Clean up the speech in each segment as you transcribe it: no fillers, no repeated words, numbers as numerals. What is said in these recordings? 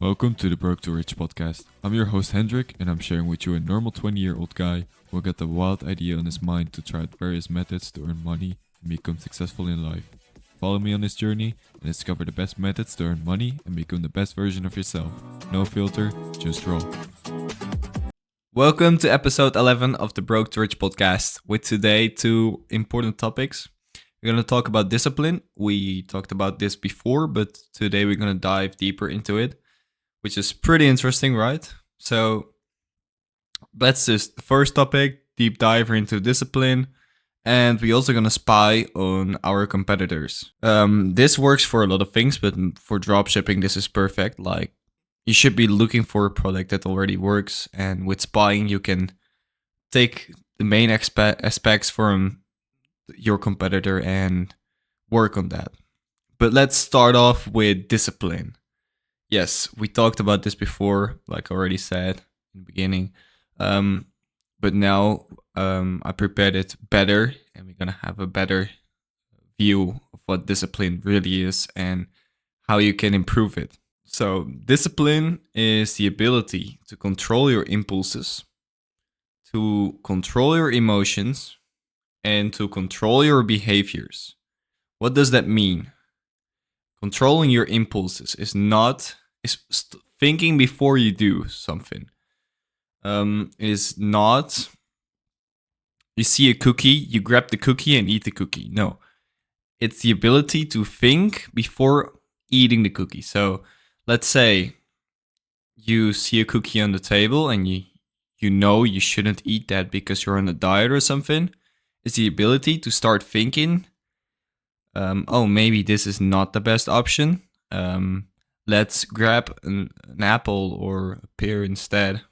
Welcome to the Broke to Rich podcast. I'm your host Hendrik, and I'm sharing with you a normal 20-year-old guy who got the wild idea on his mind to try out various methods to earn money and become successful in life. Follow me on this journey and discover the best methods to earn money and become the best version of yourself. No filter, just raw. Welcome to episode 11 of the Broke to Rich podcast. With today, two important topics. We're going to talk about discipline. We talked about this before, but today we're going to dive deeper into it, which is pretty interesting, right? So let's just, the first topic, deep dive into discipline. And we're also going to spy on our competitors. This works for a lot of things, but for dropshipping, this is perfect. Like, you should be looking for a product that already works. And with spying, you can take the main aspects from your competitor and work on that. But let's start off with discipline. Yes, we talked about this before, like I already said in the beginning. But now I prepared it better, and we're going to have a better view of what discipline really is and how you can improve it. So discipline is the ability to control your impulses, to control your emotions, and to control your behaviors. What does that mean? Controlling your impulses is thinking before you do something. Is not you see a cookie, you grab the cookie and eat the cookie. No, it's the ability to think before eating the cookie. So let's say you see a cookie on the table and you know you shouldn't eat that because you're on a diet or something. It's the ability to start thinking, maybe this is not the best option. Let's grab an apple or a pear instead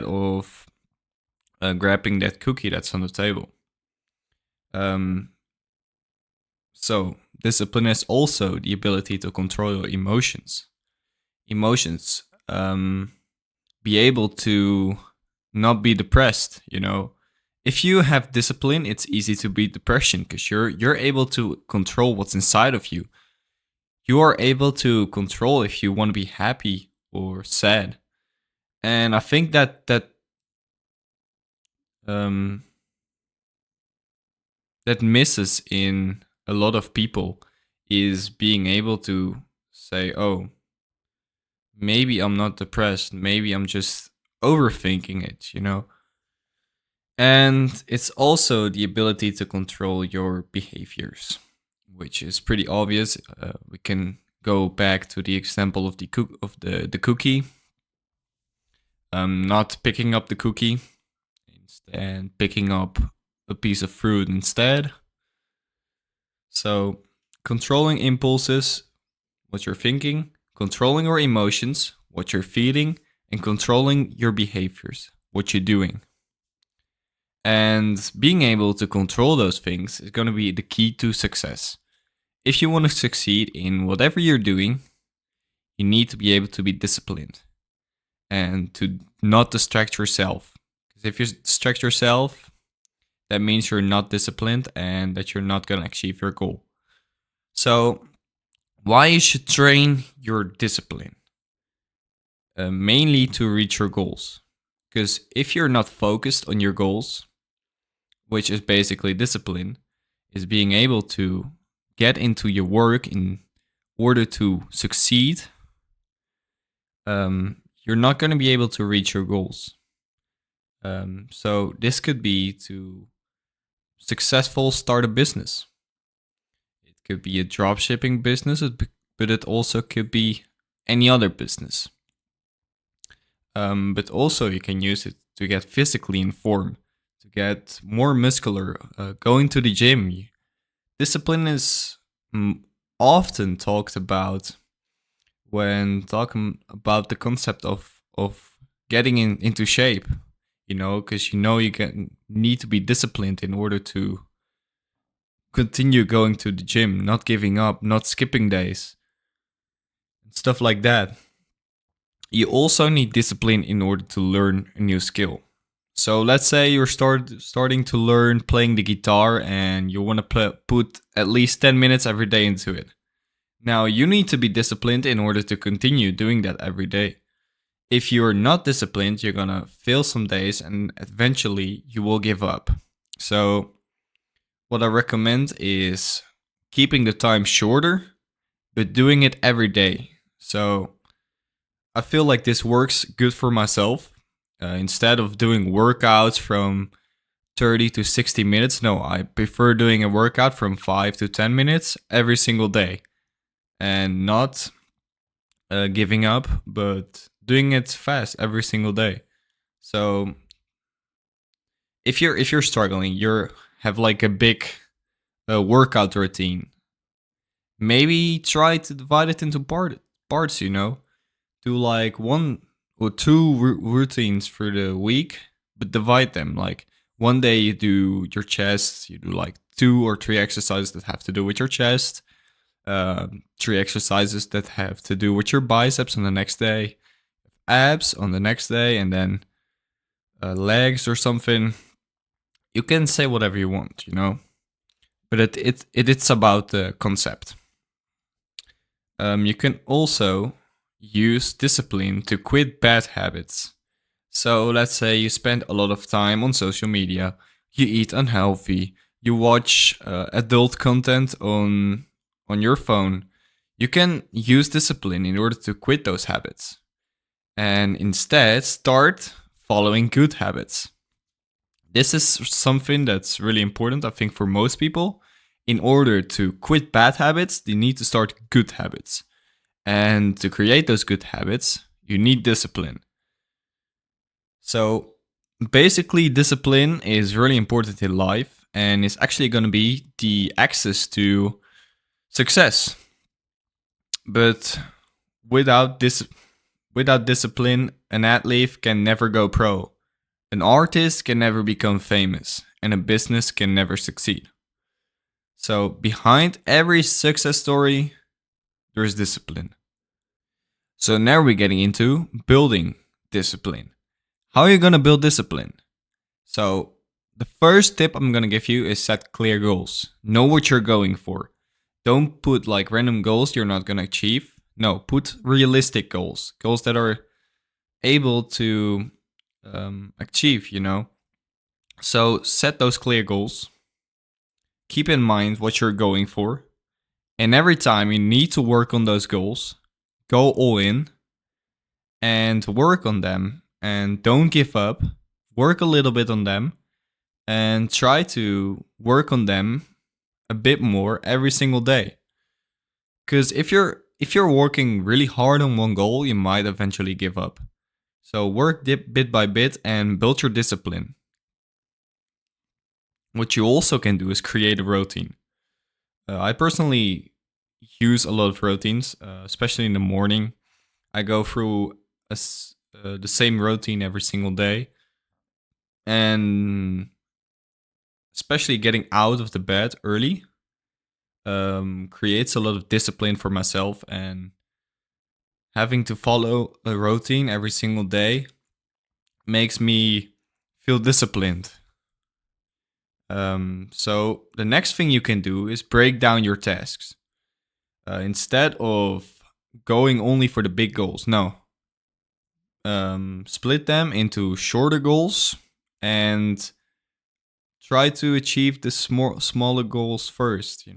of grabbing that cookie that's on the table. So discipline is also the ability to control your emotions. Be able to not be depressed, If you have discipline, it's easy to beat depression because you're able to control what's inside of you. You are able to control if you want to be happy or sad. And I think that misses in a lot of people is being able to say, oh, maybe I'm not depressed. Maybe I'm just overthinking it, And it's also the ability to control your behaviors, which is pretty obvious. We can go back to the example of the cookie. Not picking up the cookie, instead picking up a piece of fruit instead. So controlling impulses, what you're thinking, controlling your emotions, what you're feeling, and controlling your behaviors, what you're doing. And being able to control those things is going to be the key to success. If you want to succeed in whatever you're doing, you need to be able to be disciplined and to not distract yourself. Because if you distract yourself, that means you're not disciplined and that you're not going to achieve your goal. So, why you should train your discipline? Mainly to reach your goals. Because if you're not focused on your goals, which is basically discipline, is being able to get into your work in order to succeed, you're not going to be able to reach your goals. So this could be to successful start a business. It could be a dropshipping business, but it also could be any other business. But also you can use it to get physically in form, to get more muscular, going to the gym. Discipline is often talked about when talking about the concept of getting into shape, because you need to be disciplined in order to continue going to the gym, not giving up, not skipping days, stuff like that. You also need discipline in order to learn a new skill. So let's say you're starting to learn playing the guitar and you want to put at least 10 minutes every day into it. Now, you need to be disciplined in order to continue doing that every day. If you're not disciplined, you're gonna fail some days and eventually you will give up. So, what I recommend is keeping the time shorter, but doing it every day. So, I feel like this works good for myself. Instead of doing workouts from 30 to 60 minutes, no, I prefer doing a workout from 5 to 10 minutes every single day and not giving up, but doing it fast every single day. So if you're struggling, you have like a big workout routine. Maybe try to divide it into parts. Do like one or two routines for the week, but divide them. Like one day you do your chest, you do like 2 or 3 exercises that have to do with your chest, 3 exercises that have to do with your biceps on the next day, abs on the next day, and then legs or something. You can say whatever you want, but it's about the concept. You can also use discipline to quit bad habits. So let's say you spend a lot of time on social media, you eat unhealthy, you watch adult content on your phone. You can use discipline in order to quit those habits and instead start following good habits. This is something that's really important, I think, for most people. In order to quit bad habits, they need to start good habits. And to create those good habits, you need discipline. So basically, discipline is really important in life and is actually going to be the access to success. But without discipline, an athlete can never go pro. An artist can never become famous, and a business can never succeed. So behind every success story, there's discipline. So now we're getting into building discipline. How are you going to build discipline? So the first tip I'm going to give you is set clear goals. Know what you're going for. Don't put like random goals you're not going to achieve. No, put realistic goals. Goals that are able to achieve, So set those clear goals. Keep in mind what you're going for. And every time you need to work on those goals, go all in and work on them. And don't give up. Work a little bit on them and try to work on them a bit more every single day. Because if you're working really hard on one goal, you might eventually give up. So work bit by bit and build your discipline. What you also can do is create a routine. I personally use a lot of routines, especially in the morning. I go through the same routine every single day. And especially getting out of the bed early creates a lot of discipline for myself, and having to follow a routine every single day makes me feel disciplined. So the next thing you can do is break down your tasks. Instead of going only for the big goals, no. Split them into shorter goals and try to achieve the smaller goals first,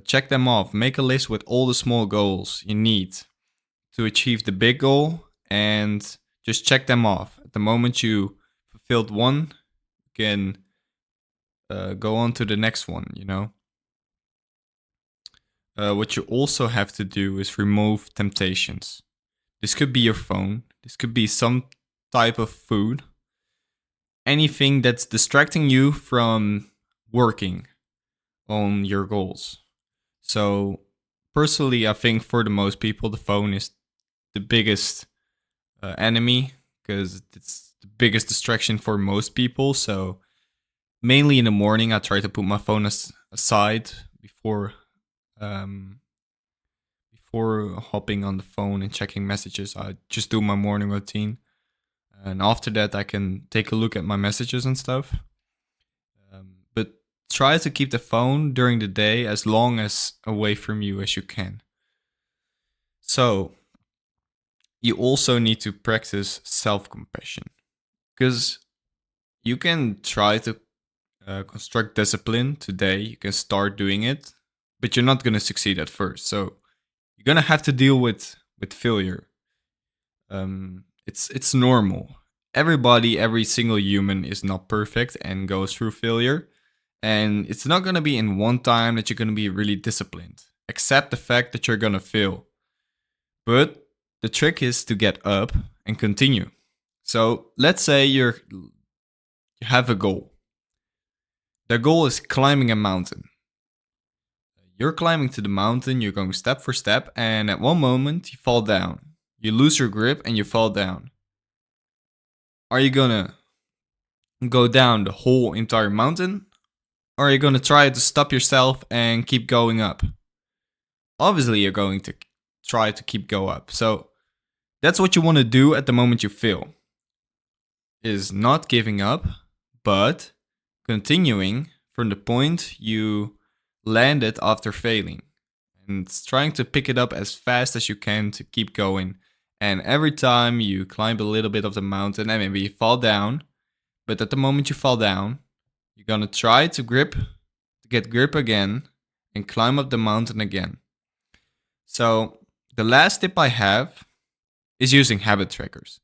check them off. Make a list with all the small goals you need to achieve the big goal and just check them off. At the moment you fulfilled one, you can go on to the next one. What you also have to do is remove temptations. This could be your phone. This could be some type of food. Anything that's distracting you from working on your goals. So personally, I think for the most people, the phone is the biggest enemy because it's the biggest distraction for most people. So mainly in the morning, I try to put my phone aside before hopping on the phone and checking messages. I just do my morning routine, and after that, I can take a look at my messages and stuff. But try to keep the phone during the day as long as away from you as you can. So you also need to practice self-compassion, because you can try to construct discipline today. You can start doing it, but you're not going to succeed at first. So you're going to have to deal with failure. It's normal. Everybody, every single human is not perfect and goes through failure. And it's not going to be in one time that you're going to be really disciplined. Accept the fact that you're going to fail. But the trick is to get up and continue. So let's say you have a goal. The goal is climbing a mountain. You're climbing to the mountain, you're going step for step, and at one moment you fall down. You lose your grip and you fall down. Are you gonna go down the whole entire mountain? Or are you gonna try to stop yourself and keep going up? Obviously you're going to try to keep go up. So that's what you want to do at the moment you fail. Is not giving up, but continuing from the point you landed after failing. And it's trying to pick it up as fast as you can to keep going. And every time you climb a little bit of the mountain and maybe you fall down, but at the moment you fall down, you're gonna try to get grip again and climb up the mountain again. So the last tip I have is using habit trackers.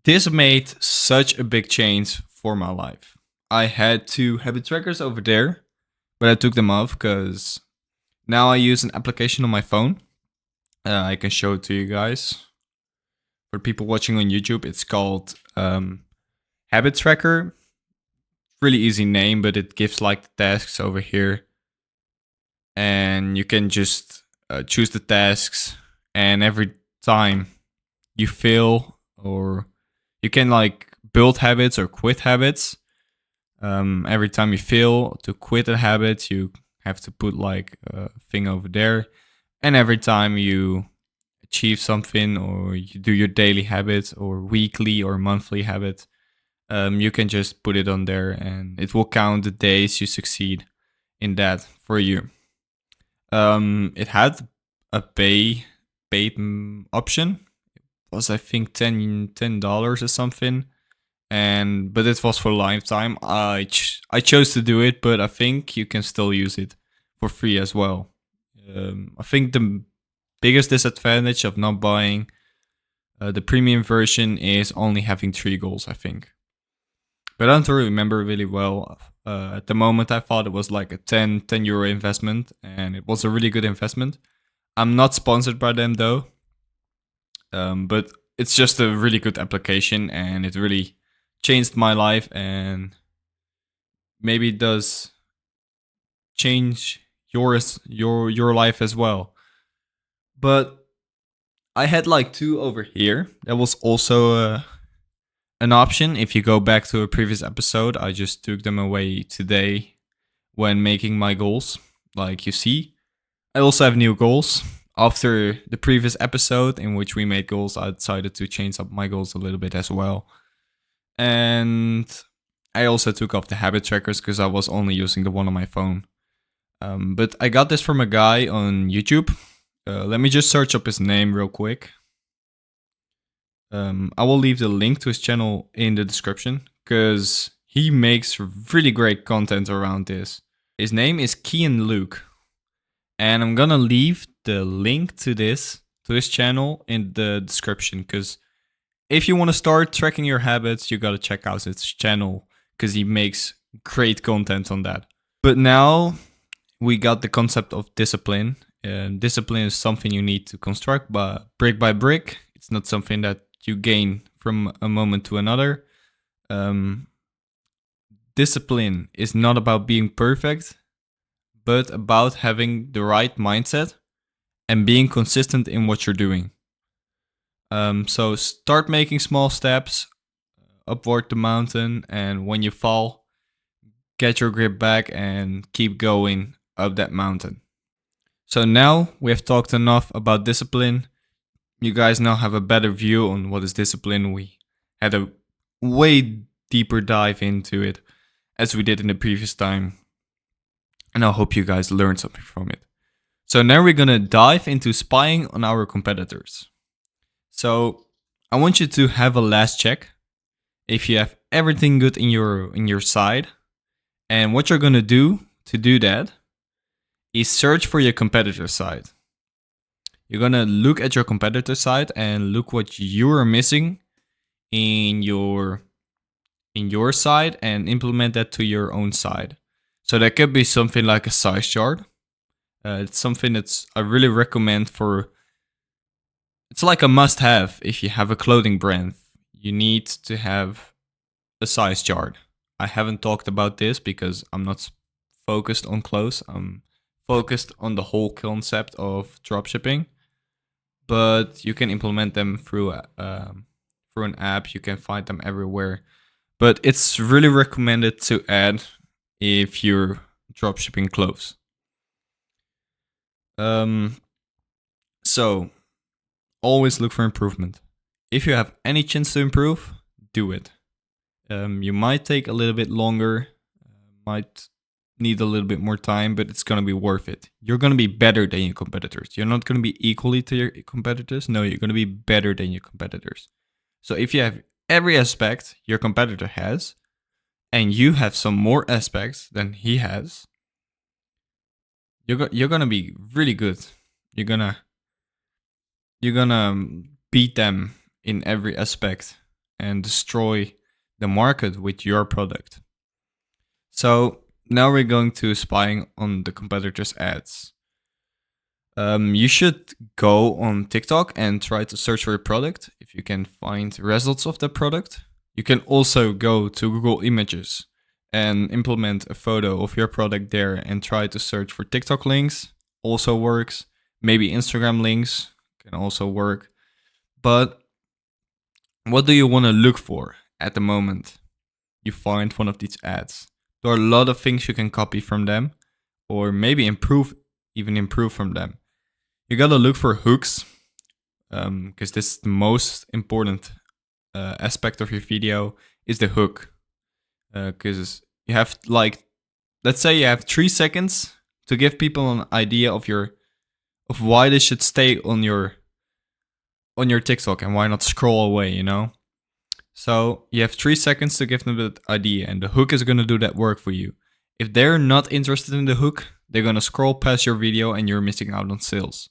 This made such a big change for my life. I had 2 habit trackers over there, but I took them off because now I use an application on my phone. I can show it to you guys. For people watching on YouTube, it's called Habit Tracker. Really easy name, but it gives like the tasks over here. And you can just choose the tasks, and every time you fail, or you can like build habits or quit habits. Every time you fail to quit a habit, you have to put like a thing over there. And every time you achieve something, or you do your daily habit or weekly or monthly habit, you can just put it on there and it will count the days you succeed in that for you. It had a paid option. It was, I think, $10 or something. But it was for lifetime. I chose to do it, but I think you can still use it for free as well. I think the biggest disadvantage of not buying the premium version is only having 3 goals, I think. But I don't remember really well. At the moment, I thought it was like a 10 euro investment, and it was a really good investment. I'm not sponsored by them though, but it's just a really good application, and it really changed my life, and maybe it does change your life as well. But I had like 2 over here. That was also an option. If you go back to a previous episode, I just took them away today when making my goals. Like you see, I also have new goals. After the previous episode in which we made goals, I decided to change up my goals a little bit as well. And I also took off the habit trackers because I was only using the one on my phone. But I got this from a guy on YouTube. Let me just search up his name real quick. I will leave the link to his channel in the description because he makes really great content around this. His name is Kian Luke. And I'm gonna leave the link to his channel in the description, because if you want to start tracking your habits, you gotta check out his channel because he makes great content on that. But now we got the concept of discipline. Discipline is something you need to construct brick by brick. It's not something that you gain from a moment to another. Discipline is not about being perfect, but about having the right mindset and being consistent in what you're doing. So start making small steps upward the mountain, and when you fall, get your grip back and keep going up that mountain. So now we have talked enough about discipline. You guys now have a better view on what is discipline. We had a way deeper dive into it as we did in the previous time. And I hope you guys learned something from it. So now we're gonna dive into spying on our competitors. So I want you to have a last check if you have everything good in your side. And what you're gonna do to do that is search for your competitor side. You're gonna look at your competitor side and look what you are missing in your side and implement that to your own side. So that could be something like a size chart. It's something that's I really recommend for. It's like a must-have if you have a clothing brand. You need to have a size chart. I haven't talked about this because I'm not focused on clothes. I'm focused on the whole concept of dropshipping. But you can implement them through an app. You can find them everywhere. But it's really recommended to add if you're dropshipping clothes. So always look for improvement. If you have any chance to improve, do it. You might take a little bit longer, might need a little bit more time, but it's gonna be worth it. You're gonna be better than your competitors. You're not gonna be equally to your competitors. No, you're gonna be better than your competitors. So if you have every aspect your competitor has, and you have some more aspects than he has, you're gonna be really good. You're gonna beat them in every aspect and destroy the market with your product. So now we're going to spying on the competitors' ads. You should go on TikTok and try to search for a product if you can find results of the product. You can also go to Google Images and implement a photo of your product there and try to search for TikTok links. Also works. Maybe Instagram links can also work. But what do you want to look for at the moment you find one of these ads? There are a lot of things you can copy from them or maybe improve from them. You gotta look for hooks because this is the most important aspect of your video is the hook. Because you have let's say you have 3 seconds to give people an idea of why they should stay on your TikTok and why not scroll away, So you have 3 seconds to give them that idea, and the hook is gonna do that work for you. If they're not interested in the hook, they're gonna scroll past your video and you're missing out on sales.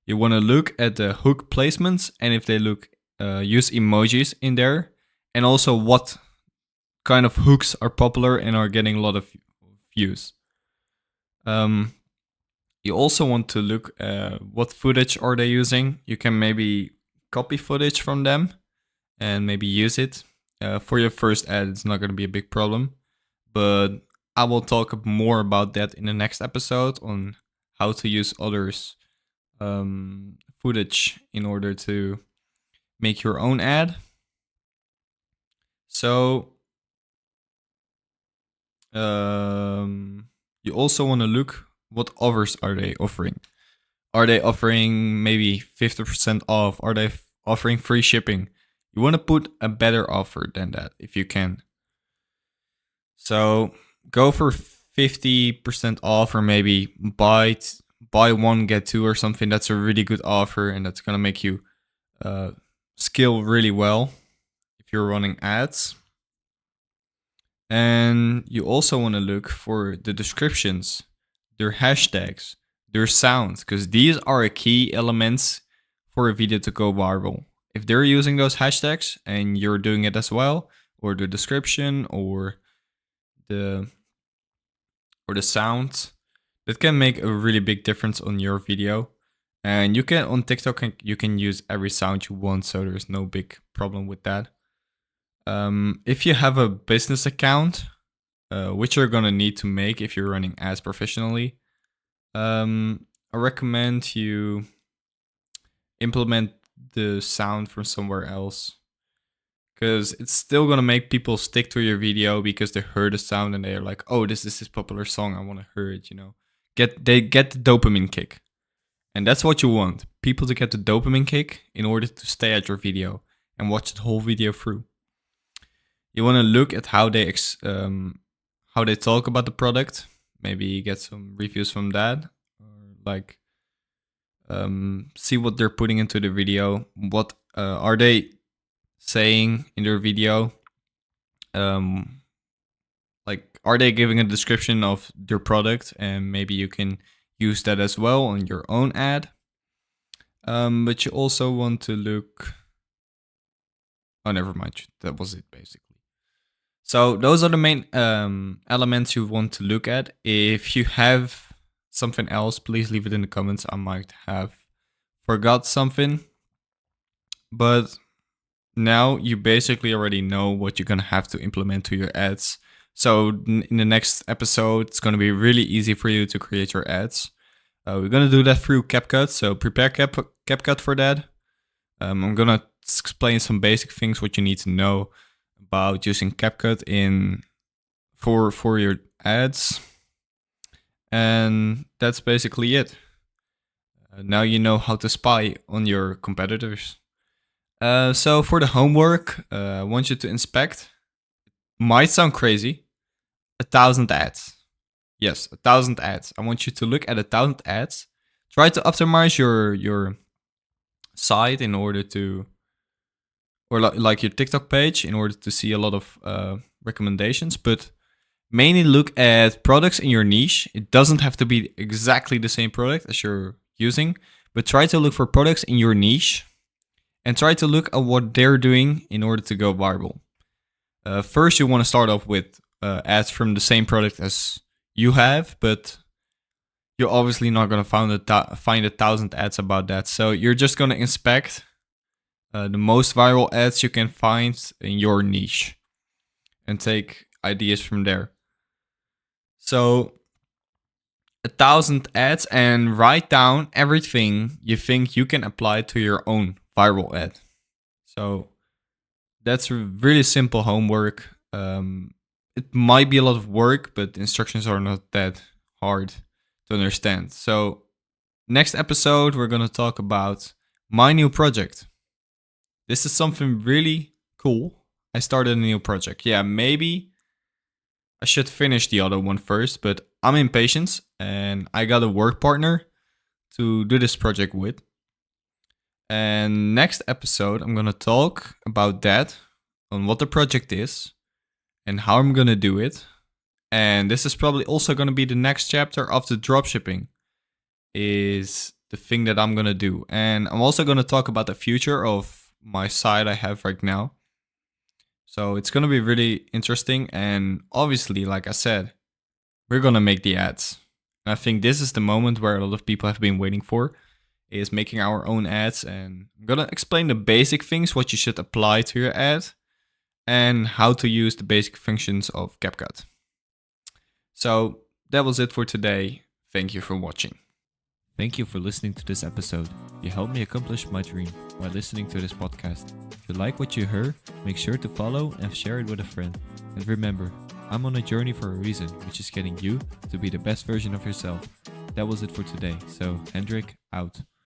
You wanna look at the hook placements and if they use emojis in there, and also what kind of hooks are popular and are getting a lot of views. You also want to look at what footage are they using. You can maybe copy footage from them and maybe use it. For your first ad, it's not going to be a big problem. But I will talk more about that in the next episode on how to use others' footage in order to make your own ad. So you also want to look what offers are they offering. Are they offering maybe 50% off? Are they offering free shipping? You want to put a better offer than that if you can. So go for 50% off or maybe buy one get two or something. That's a really good offer and that's gonna make you scale really well if you're running ads. And you also want to look for the descriptions, their hashtags, their sounds, because these are key elements for a video to go viral. If they're using those hashtags and you're doing it as well, or the description or the sound, that can make a really big difference on your video. And you can on TikTok you can use every sound you want, so there's no big problem with that. If you have a business account, which you're gonna need to make if you're running ads professionally, I recommend you implement the sound from somewhere else, because it's still gonna make people stick to your video because they heard the sound and they're like, oh, this is this popular song, I want to hear it. They get the dopamine kick, and that's what you want, people to get the dopamine kick in order to stay at your video and watch the whole video through. You want to look at how they talk about the product. maybe get some reviews from that, or like see what they're putting into the video. What are they saying in their video? Like, are they giving a description of their product, and maybe you can use that as well on your own ad. But you also want to look. Oh, never mind. That was it basically. So those are the main elements you want to look at. If you have something else, please leave it in the comments. I might have forgot something, but now you basically already know what you're gonna have to implement to your ads. So in the next episode, it's gonna be really easy for you to create your ads. We're gonna do that through CapCut, so prepare CapCut for that. I'm gonna explain some basic things what you need to know about using CapCut for your ads, and that's basically it. Now you know how to spy on your competitors. So for the homework, I want you to inspect. Might sound crazy, 1,000 ads. Yes, 1,000 ads. I want you to look at 1,000 ads. Try to optimize your site in order to, or like your TikTok page in order to see a lot of recommendations. But mainly look at products in your niche. It doesn't have to be exactly the same product as you're using, but try to look for products in your niche and try to look at what they're doing in order to go viral. First, you want to start off with ads from the same product as you have, but you're obviously not going to find 1,000 ads about that. So you're just going to inspect the most viral ads you can find in your niche and take ideas from there. So 1,000 ads, and write down everything you think you can apply to your own viral ad. So that's really simple homework. It might be a lot of work, but the instructions are not that hard to understand. So next episode, we're going to talk about my new project. This is something really cool. I started a new project. Yeah, maybe I should finish the other one first, but I'm impatient and I got a work partner to do this project with. And next episode, I'm going to talk about that, on what the project is and how I'm going to do it. And this is probably also going to be the next chapter of the dropshipping, is the thing that I'm going to do. And I'm also going to talk about the future of my site I have right now. So it's going to be really interesting. And obviously, like I said, we're going to make the ads. And I think this is the moment where a lot of people have been waiting for, is making our own ads. And I'm going to explain the basic things, what you should apply to your ad, and how to use the basic functions of CapCut. So that was it for today. Thank you for watching. Thank you for listening to this episode. You helped me accomplish my dream by listening to this podcast. If you like what you heard, make sure to follow and share it with a friend. And remember, I'm on a journey for a reason, which is getting you to be the best version of yourself. That was it for today. So, Hendrik, out.